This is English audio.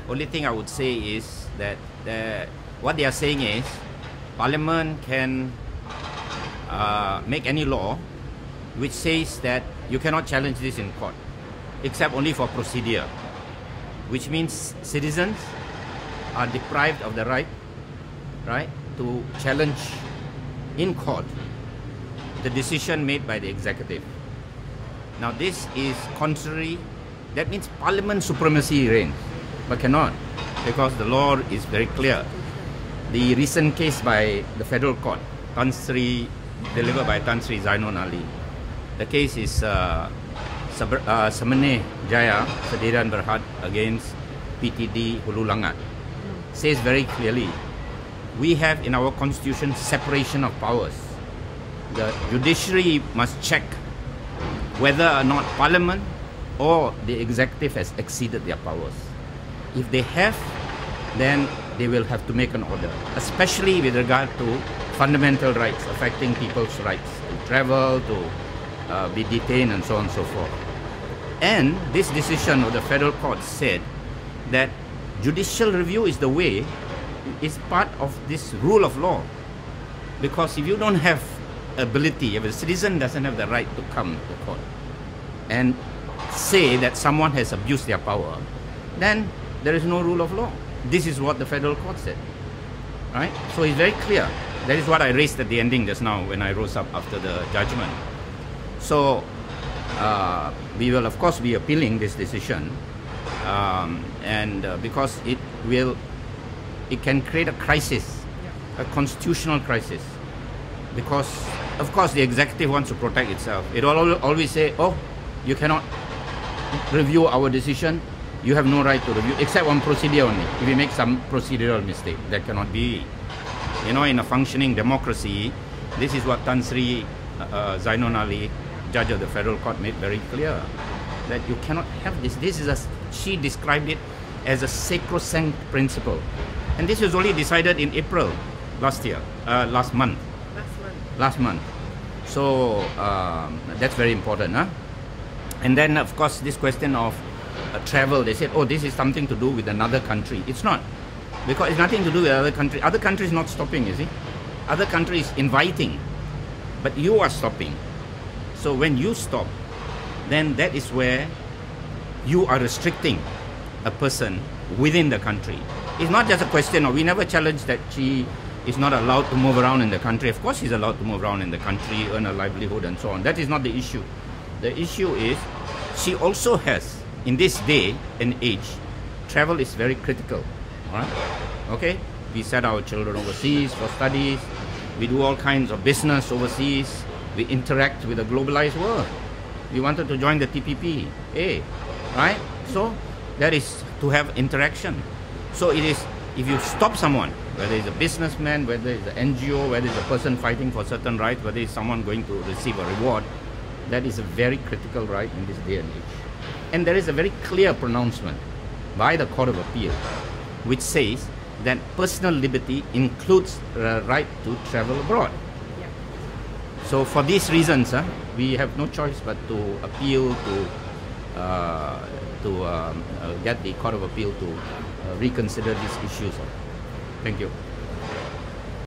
Only thing I would say is that what they are saying is Parliament can make any law which says that you cannot challenge this in court, except only for procedure, which means citizens are deprived of the right to challenge in court the decision made by the executive. Now this is contrary, that means Parliament supremacy reigns, but cannot, because the law is very clear. The recent case by the federal court, delivered by Tan Sri Zainon Ali, the case is Semene Jaya Sediran Berhad against PTD Hulu Langat, says very clearly, we have in our constitution separation of powers. The judiciary must check whether or not Parliament or the executive has exceeded their powers. If they have, then they will have to make an order, especially with regard to fundamental rights affecting people's rights to travel, to be detained, and so on and so forth. And this decision of the federal court said that judicial review is the way, is part of this rule of law. Because if you don't have ability, if a citizen doesn't have the right to come to court and say that someone has abused their power, then there is no rule of law. This is what the federal court said, right? So it's very clear. That is what I raised at the ending just now when I rose up after the judgment. So we will of course be appealing this decision, because it can create a crisis, a constitutional crisis, because of course the executive wants to protect itself. It will always say, oh, you cannot review our decision, you have no right to review, except on procedure only. If you make some procedural mistake, that cannot be. You know, in a functioning democracy, this is what Tan Sri Zainon Ali, judge of the federal court, made very clear, that you cannot have this. She described it as a sacrosanct principle. And this was only decided in April last month. So that's very important. Huh? And then, of course, this question of travel, they said, oh, this is something to do with another country. It's not, because it's nothing to do with other country. Other countries not stopping, you see. Other countries inviting, but you are stopping. So when you stop, then that is where you are restricting a person within the country. It's not just a question of, we never challenge that she is not allowed to move around in the country. Of course she's allowed to move around in the country, earn a livelihood and so on. That is not the issue. The issue is, she also has, in this day and age, travel is very critical. All right? Okay? We send our children overseas for studies. We do all kinds of business overseas. We interact with the globalized world. We wanted to join the TPP, right? So that is to have interaction. So it is, if you stop someone, whether it's a businessman, whether it's an NGO, whether it's a person fighting for certain rights, whether it's someone going to receive a reward, that is a very critical right in this day and age. And there is a very clear pronouncement by the Court of Appeal, which says that personal liberty includes the right to travel abroad. Yeah. So for these reasons, we have no choice but to appeal to get the Court of Appeal to reconsider these issues. Thank you.